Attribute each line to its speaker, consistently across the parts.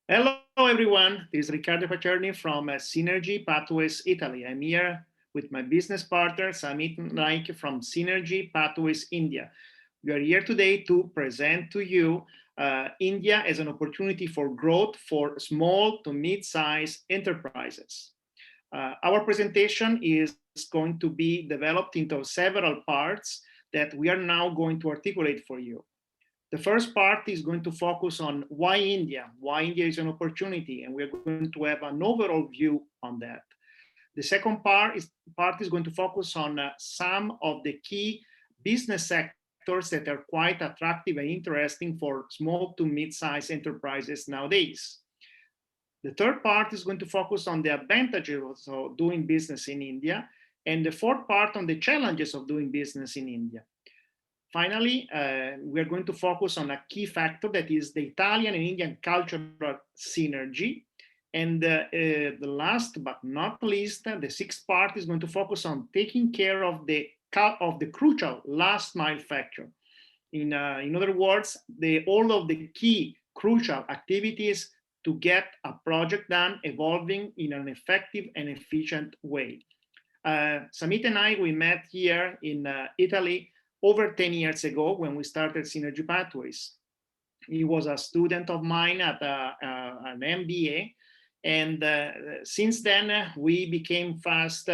Speaker 1: Hello, everyone. This is Riccardo Paterni from Synergy Pathways Italy. I'm here with my business partner, Samit and Naik from Synergy Pathways India. We are here today to present to you India as an opportunity for growth for small to mid-sized enterprises. Our presentation is going to be developed into several parts that we are now going to articulate for you. The first part is going to focus on why India is an opportunity, and we're going to have an overall view on that. The second part is going to focus on some of the key business sectors that are quite attractive and interesting for small to mid-sized enterprises nowadays. The third part is going to focus on the advantages of doing business in India, and the fourth part on the challenges of doing business in India. Finally, we're going to focus on a key factor that is the Italian and Indian cultural synergy. And the last but not least, the sixth part is going to focus on taking care of the crucial last mile factor. In other words, all of the key crucial activities to get a project done evolving in an effective and efficient way. Samit and I, we met here in Italy over 10 years ago when we started Synergy Pathways. He was a student of mine at an MBA. And since then, we became fast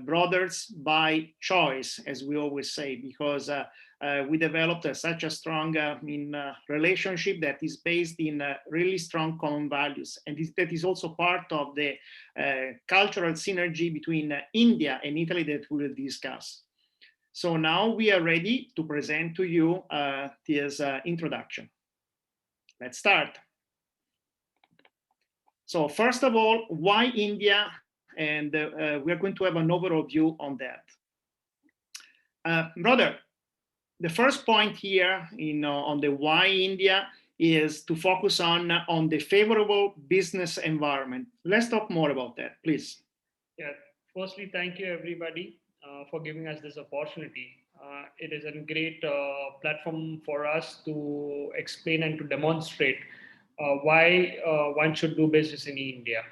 Speaker 1: brothers by choice, as we always say, because we developed such a strong relationship that is based in really strong common values. And that is also part of the cultural synergy between India and Italy that we will discuss. So now we are ready to present to you this introduction. Let's start. So first of all, why India? And we're going to have an overall view on that. Brother, the first point here on the why India is to focus on the favorable business environment. Let's talk more about that, please.
Speaker 2: Yeah, firstly, thank you everybody for giving us this opportunity. It is a great platform for us to explain and to demonstrate why one should do business in India.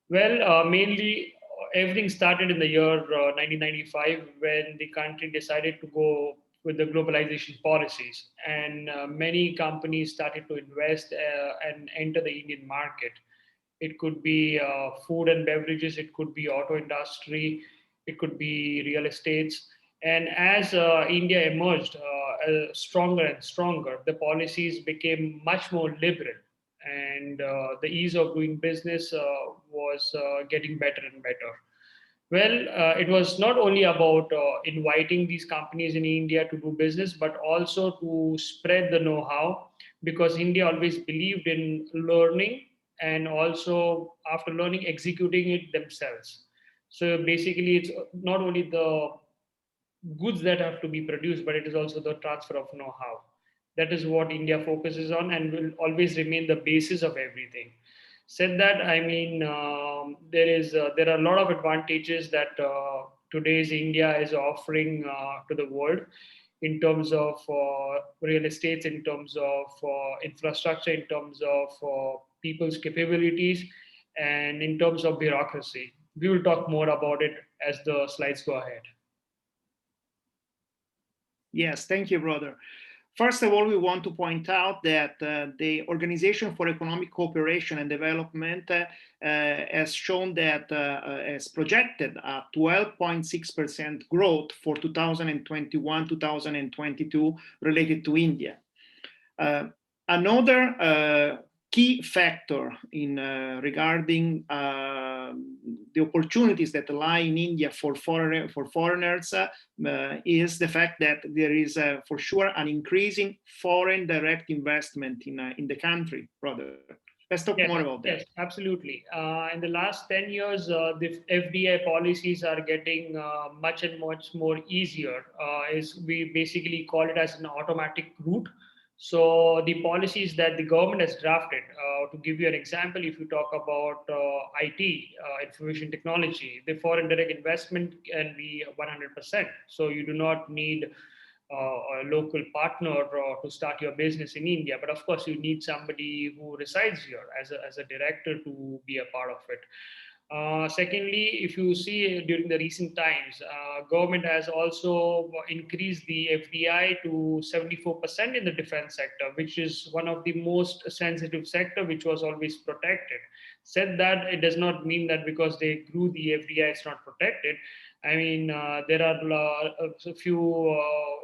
Speaker 2: Well, mainly everything started in the year 1995 when the country decided to go with the globalization policies, and many companies started to invest and enter the Indian market. It could be food and beverages, it could be auto industry, it could be real estates. And as India emerged stronger and stronger, the policies became much more liberal, and the ease of doing business was getting better and better. Well, it was not only about inviting these companies in India to do business, but also to spread the know how, because India always believed in learning and also, after learning, executing it themselves. So basically, it's not only the goods that have to be produced, but it is also the transfer of know how. That is what India focuses on and will always remain the basis of everything. Said that, I mean, there are a lot of advantages that today's India is offering to the world in terms of real estates, in terms of infrastructure, in terms of people's capabilities, and in terms of bureaucracy. We will talk more about it as the slides go ahead.
Speaker 1: Yes, thank you, brother. First of all, we want to point out that the Organization for Economic Cooperation and Development has shown that has projected a 12.6% growth for 2021-2022 related to India. Another key factor in regarding the opportunities that lie in India for foreigners is the fact that there is for sure an increasing foreign direct investment in the country, brother. Let's talk more about that.
Speaker 2: Yes, absolutely. In the last 10 years, the FDI policies are getting much and much more easier. Is we basically call it as an automatic route. So the policies that the government has drafted, to give you an example, if you talk about IT, information technology, the foreign direct investment can be 100%. So you do not need a local partner to start your business in India. But of course, you need somebody who resides here as a director to be a part of it. Secondly, if you see during the recent times, government has also increased the FDI to 74% in the defense sector, which is one of the most sensitive sector, which was always protected. Said that, it does not mean that because they grew the FDI, it's not protected. I mean, there are a few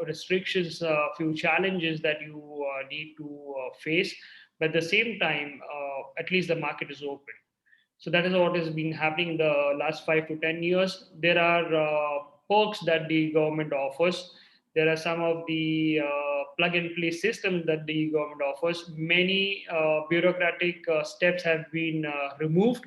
Speaker 2: restrictions, a few challenges that you need to face. But at the same time, at least the market is open. So that is what has been happening in the last 5 to 10 years. There are perks that the government offers. There are some of the plug and play systems that the government offers. Many bureaucratic steps have been removed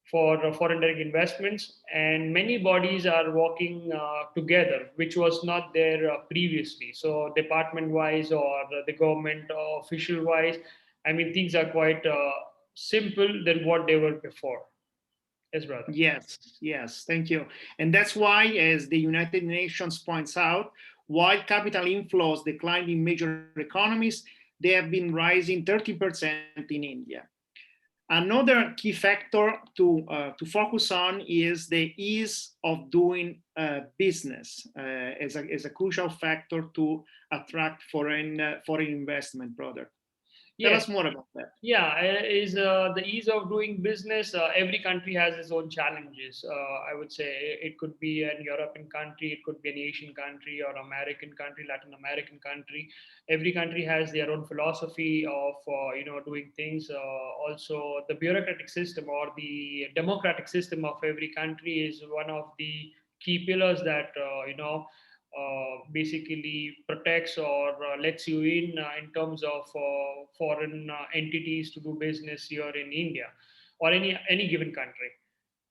Speaker 2: for foreign direct investments, and many bodies are working together, which was not there previously. So department wise or the government official wise, I mean, things are quite simple than what they were before as well.
Speaker 1: Yes, yes, thank you. And that's why, as the United Nations points out, while capital inflows declined in major economies, they have been rising 30% in India. Another key factor to focus on is the ease of doing business as a crucial factor to attract foreign investment, brother. Tell
Speaker 2: Yes.
Speaker 1: us more about that.
Speaker 2: Yeah, is the ease of doing business. Every country has its own challenges. I would say it could be an European country, it could be an Asian country, or American country, Latin American country. Every country has their own philosophy of doing things. Also, the bureaucratic system or the democratic system of every country is one of the key pillars that basically protects or lets you in terms of foreign entities to do business here in India or any given country.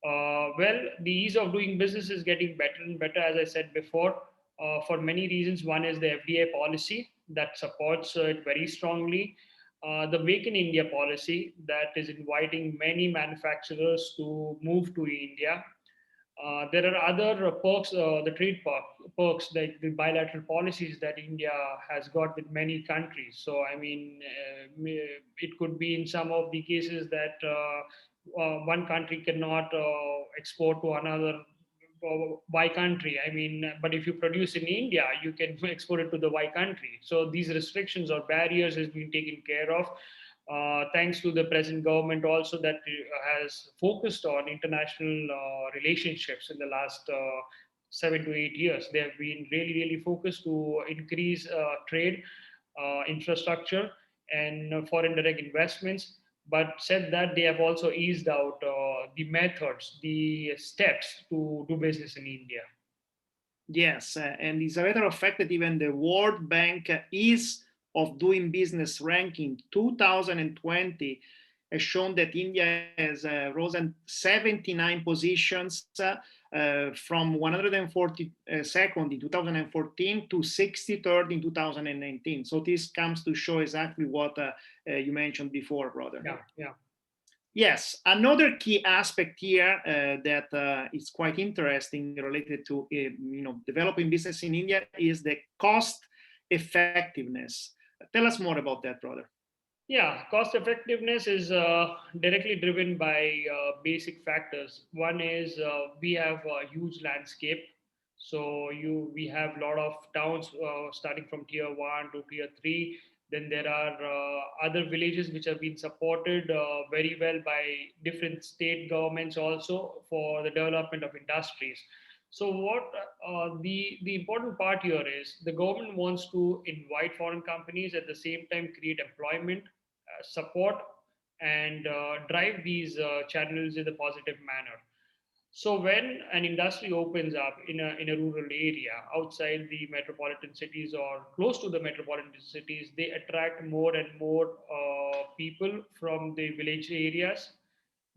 Speaker 2: Well, the ease of doing business is getting better and better, as I said before, for many reasons. One is the FDA policy that supports it very strongly. The Make in India policy that is inviting many manufacturers to move to India. There are other perks, the perks, like the bilateral policies that India has got with many countries. So, I mean, it could be in some of the cases that one country cannot export to another Y country. I mean, but if you produce in India, you can export it to the Y country. So these restrictions or barriers has been taken care of. Thanks to the present government also that has focused on international relationships in the last 7 to 8 years. They have been really focused to increase trade, infrastructure, and foreign direct investments. But said that, they have also eased out the methods, the steps to do business in India.
Speaker 1: Yes, and it's a matter of fact that even the World Bank Ease of Doing Business ranking 2020 has shown that India has risen 79 positions from 142nd in 2014 to 63rd in 2019. So this comes to show exactly what you mentioned before, brother.
Speaker 2: Yeah.
Speaker 1: Yes, another key aspect here that is quite interesting related to developing business in India is the cost effectiveness. Tell us more about that, brother.
Speaker 2: Yeah, cost effectiveness is directly driven by basic factors. One is we have a huge landscape. So we have a lot of towns starting from tier one to tier three. Then there are other villages which have been supported very well by different state governments also for the development of industries. So what the important part here is the government wants to invite foreign companies, at the same time create employment, support, and drive these channels in a positive manner. So when an industry opens up in a rural area outside the metropolitan cities or close to the metropolitan cities, they attract more and more people from the village areas.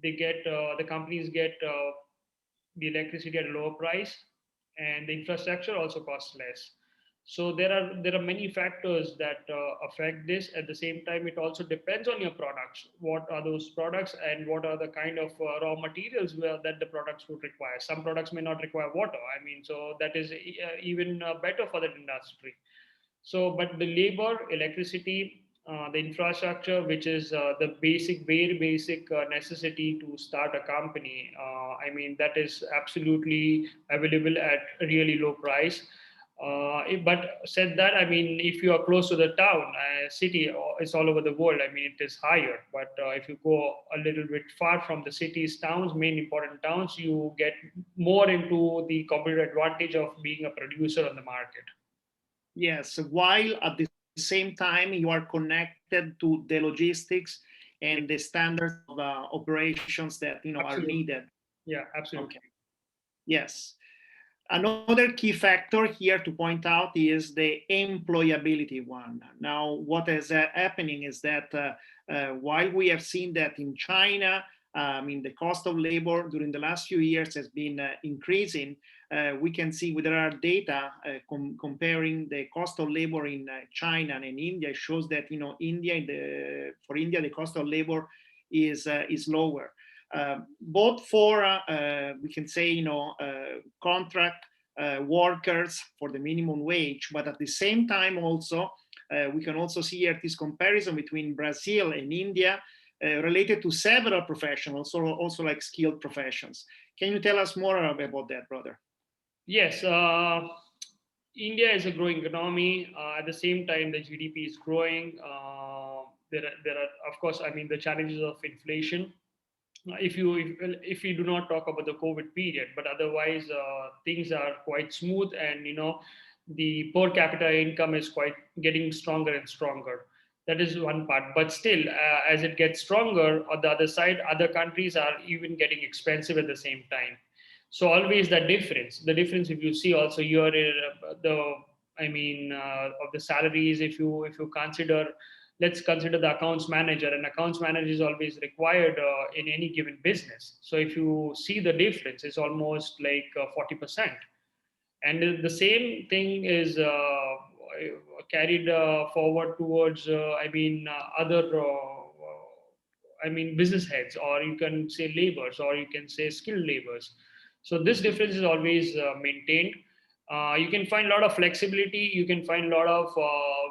Speaker 2: They get the companies get the electricity at a lower price, and the infrastructure also costs less. So there are many factors that affect this. At the same time, it also depends on your products. What are those products, and what are the kind of raw materials that the products would require? Some products may not require water. I mean, so that is even better for that industry. So, but the labor, electricity, the infrastructure, which is the basic, very basic necessity to start a company, I mean, that is absolutely available at a really low price. But said that, I mean, if you are close to the town, city, it's all over the world. I mean, it is higher. But if you go a little bit far from the cities, towns, main important towns, you get more into the competitive advantage of being a producer on the market.
Speaker 1: Yes, while at the same time you are connected to the logistics and the standards of operations that are
Speaker 2: Absolutely.
Speaker 1: needed.
Speaker 2: Yeah, absolutely.
Speaker 1: Okay. Yes. Another key factor here to point out is the employability one. Now, what is happening is that while we have seen that in China, I mean, the cost of labor during the last few years has been increasing. We can see with our data comparing the cost of labor in China and in India, it shows that for India the cost of labor is lower. Both for we can say contract workers for the minimum wage, but at the same time also we can also see here this comparison between Brazil and India related to several professions, also like skilled professions. Can you tell us more about that, brother?
Speaker 2: Yes, India is a growing economy. At the same time, the GDP is growing. There are, of course, I mean, the challenges of inflation. If you do not talk about the COVID period, but otherwise things are quite smooth, and the per capita income is quite getting stronger and stronger. That is one part. But still, as it gets stronger, on the other side, other countries are even getting expensive at the same time. So always the difference if you see also your the I mean of the salaries, if you consider, let's consider the accounts manager. An accounts manager is always required in any given business. So if you see the difference, it's almost like 40%. And the same thing is carried forward towards other business heads, or you can say laborers, or you can say skilled laborers. So this difference is always maintained. You can find a lot of flexibility, you can find a lot of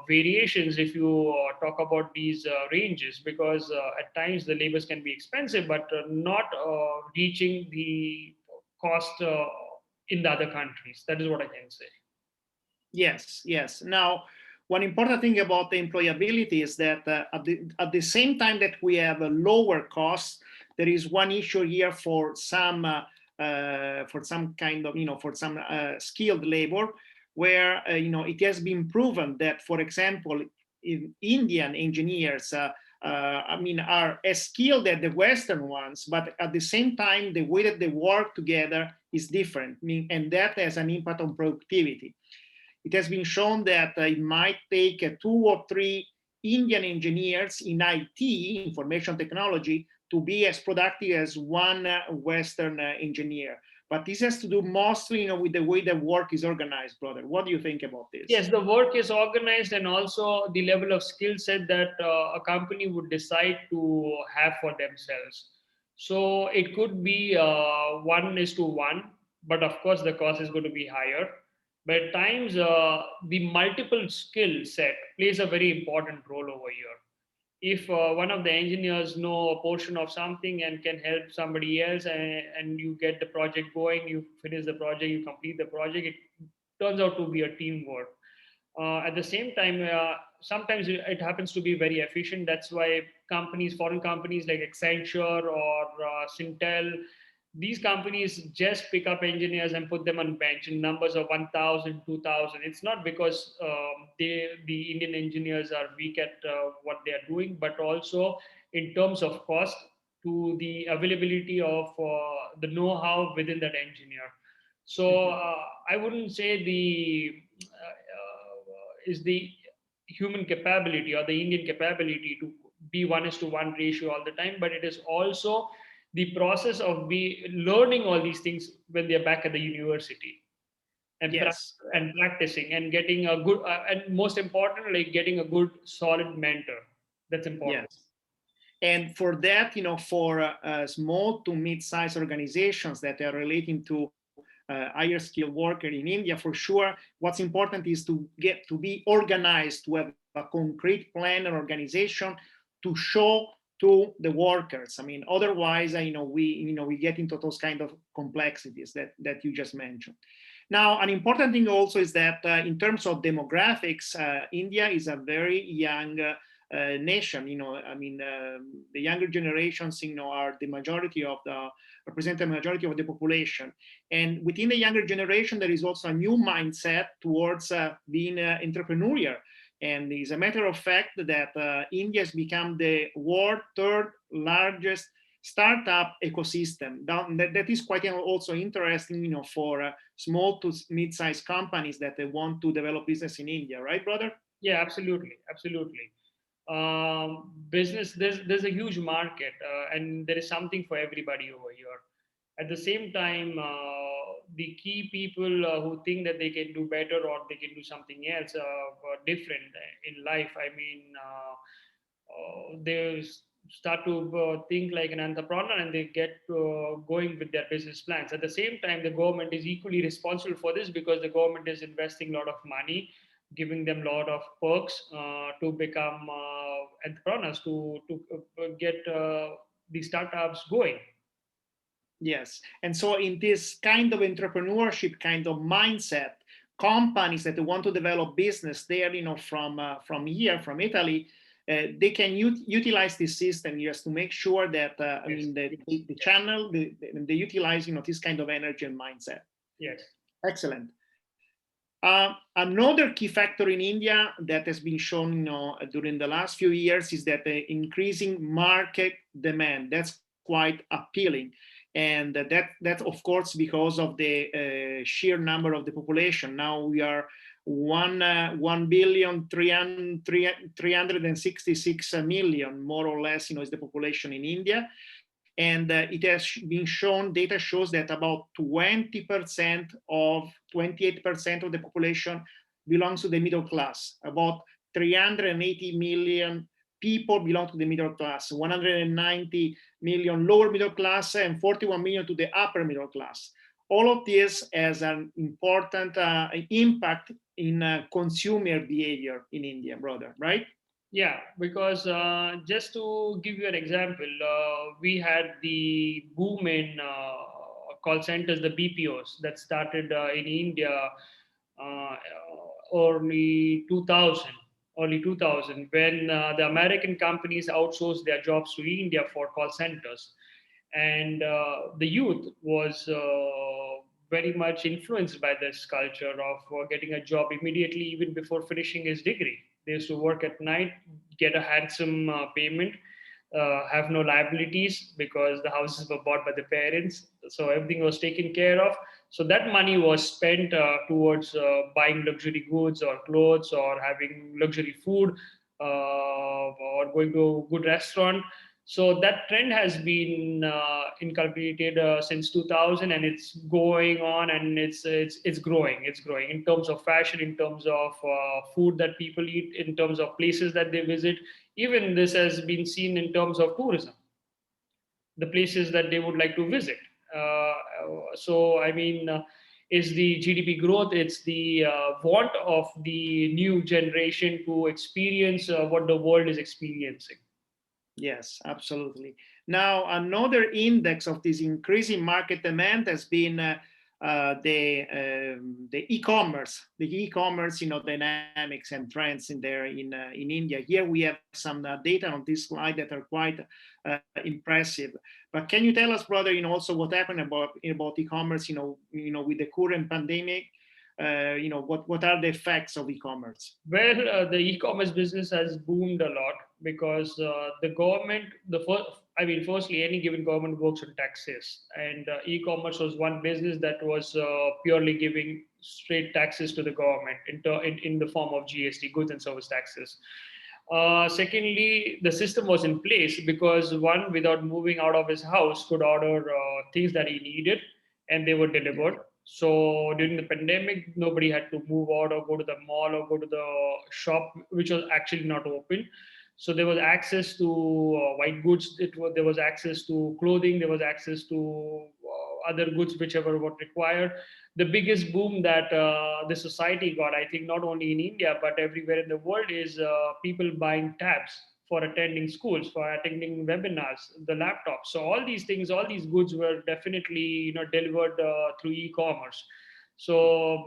Speaker 2: variations if you talk about these ranges, because at times the labors can be expensive, but not reaching the cost in the other countries. That is what I can say.
Speaker 1: Yes, yes. Now, one important thing about the employability is that at the same time that we have a lower cost, there is one issue here for some kind of, for some skilled labor, where, it has been proven that, for example, Indian engineers, are as skilled as the Western ones, but at the same time, the way that they work together is different, and that has an impact on productivity. It has been shown that it might take 2 or 3 Indian engineers in IT, information technology, to be as productive as one Western engineer. But this has to do mostly, with the way the work is organized, brother. What do you think about
Speaker 2: Yes,
Speaker 1: this?
Speaker 2: the work is organized, and also the level of skill set that a company would decide to have for themselves. So it could be 1:1, but of course the cost is going to be higher. But at times, the multiple skill set plays a very important role over here. If one of the engineers know a portion of something and can help somebody else, and you get the project going, you finish the project, you complete the project, it turns out to be a teamwork. At the same time, sometimes it happens to be very efficient. That's why foreign companies like Accenture or Sintel, these companies just pick up engineers and put them on bench in numbers of 1,000, 2,000. It's not because the Indian engineers are weak at what they are doing, but also in terms of cost, to the availability of the know-how within that engineer. So I wouldn't say is the human capability or the Indian capability to be 1:1 ratio all the time, but it is also the process of be learning all these things when they're back at the university, and
Speaker 1: Yes,
Speaker 2: and practicing and getting a good and most importantly, getting a good solid mentor. That's important.
Speaker 1: yes. And for that, for small to mid-sized organizations that are relating to higher skilled worker in India, for sure, what's important is to get to be organized, to have a concrete plan and organization to show to the workers. I mean, otherwise, we get into those kind of complexities that you just mentioned. Now, an important thing also is that in terms of demographics, India is a very young nation. The younger generations, are the majority of represent the majority of the population. And within the younger generation, there is also a new mindset towards being entrepreneurial. And it's a matter of fact that India has become the world third largest startup ecosystem. That is quite also interesting, for small to mid-sized companies that they want to develop business in India, right, brother?
Speaker 2: Yeah, absolutely, absolutely. Business, there's a huge market, and there is something for everybody over here. At the same time, the key people who think that they can do better or they can do something else different in life, they start to think like an entrepreneur, and they get going with their business plans. At the same time, the government is equally responsible for this, because the government is investing a lot of money, giving them a lot of perks to become entrepreneurs, to get the startups going.
Speaker 1: Yes. And so in this kind of entrepreneurship kind of mindset, companies that want to develop business there, from here, from Italy, they can utilize this system just to make sure that
Speaker 2: Yes.
Speaker 1: the channel they utilize this kind of energy and mindset.
Speaker 2: Yes.
Speaker 1: Excellent. Another key factor in India that has been shown during the last few years is that the increasing market demand. That's quite appealing. And that's of course because of the sheer number of the population. Now we are 1,366,000,000 more or less, is the population in India. And it has been shown, data shows that about 28% of the population belongs to the middle class. About 380 million people belong to the middle class, 190 million lower middle class, and 41 million to the upper middle class. All of this has an important impact in consumer behavior in India, brother, right?
Speaker 2: Yeah, because just to give you an example, we had the boom in call centers, the BPOs, that started in India uh, early 2000, when the American companies outsourced their jobs to India for call centers. And the youth was very much influenced by this culture of getting a job immediately, even before finishing his degree. They used to work at night, get a handsome payment, have no liabilities because the houses were bought by the parents, so everything was taken care of. So that money was spent towards buying luxury goods or clothes, or having luxury food, or going to a good restaurant. So that trend has been inculcated since 2000, and it's going on, and it's growing. It's growing in terms of fashion, in terms of food that people eat, in terms of places that they visit. Even this has been seen in terms of tourism, the places that they would like to visit. So I mean, is the GDP growth? It's the want of the new generation to experience what the world is experiencing.
Speaker 1: Yes, absolutely. Now, another index of this increasing market demand has been the e-commerce, dynamics and trends in there in India. Here we have some data on this slide that are quite impressive. But can you tell us, brother, also what happened about e-commerce, with the current pandemic? What are the effects of e-commerce?
Speaker 2: Well, the e-commerce business has boomed a lot, because the government, firstly, any given government works on taxes, and e-commerce was one business that was purely giving straight taxes to the government in the form of GST, goods and service taxes. Secondly, the system was in place because one, without moving out of his house, could order things that he needed, and they were delivered. So during the pandemic, nobody had to move out or go to the mall or go to the shop, which was actually not open. So there was access to white goods. There was access to clothing. There was access to other goods, whichever what required. The biggest boom that the society got, I think, not only in India but everywhere in the world, is people buying tabs for attending schools, for attending webinars, the laptops. So all these things, all these goods were definitely delivered through e-commerce. So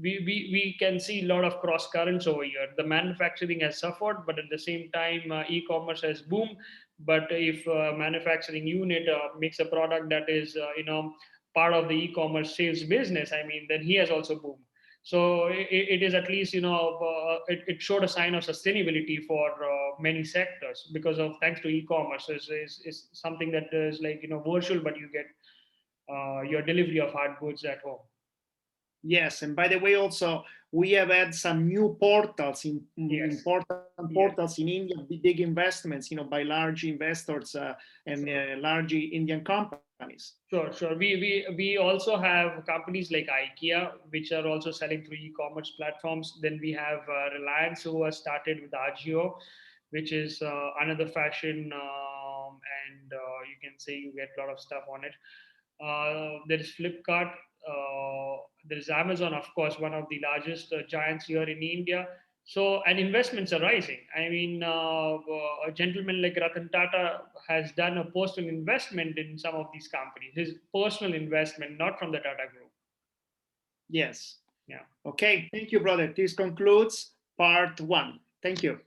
Speaker 2: we can see a lot of cross currents over here. The manufacturing has suffered, but at the same time, e-commerce has boomed. But if manufacturing unit makes a product that is part of the e-commerce sales business, I mean, then he has also boomed. So it is at least it showed a sign of sustainability for many sectors, because of thanks to e-commerce is something that is like virtual, but you get your delivery of hard goods at home.
Speaker 1: Yes, and by the way, also we have had some new portals,
Speaker 2: Yes.
Speaker 1: important portals in India, big investments, by large investors and large Indian companies.
Speaker 2: Sure. We also have companies like IKEA, which are also selling through e-commerce platforms. Then we have Reliance, who has started with Agio, which is another fashion, and you can say you get a lot of stuff on it. There is Flipkart. There is Amazon, of course, one of the largest giants here in India. So, and investments are rising. I mean, a gentleman like Ratan Tata has done a personal investment in some of these companies, his personal investment, not from the Tata Group.
Speaker 1: Yes.
Speaker 2: Yeah.
Speaker 1: Okay. Thank you, brother. This concludes part 1. Thank you.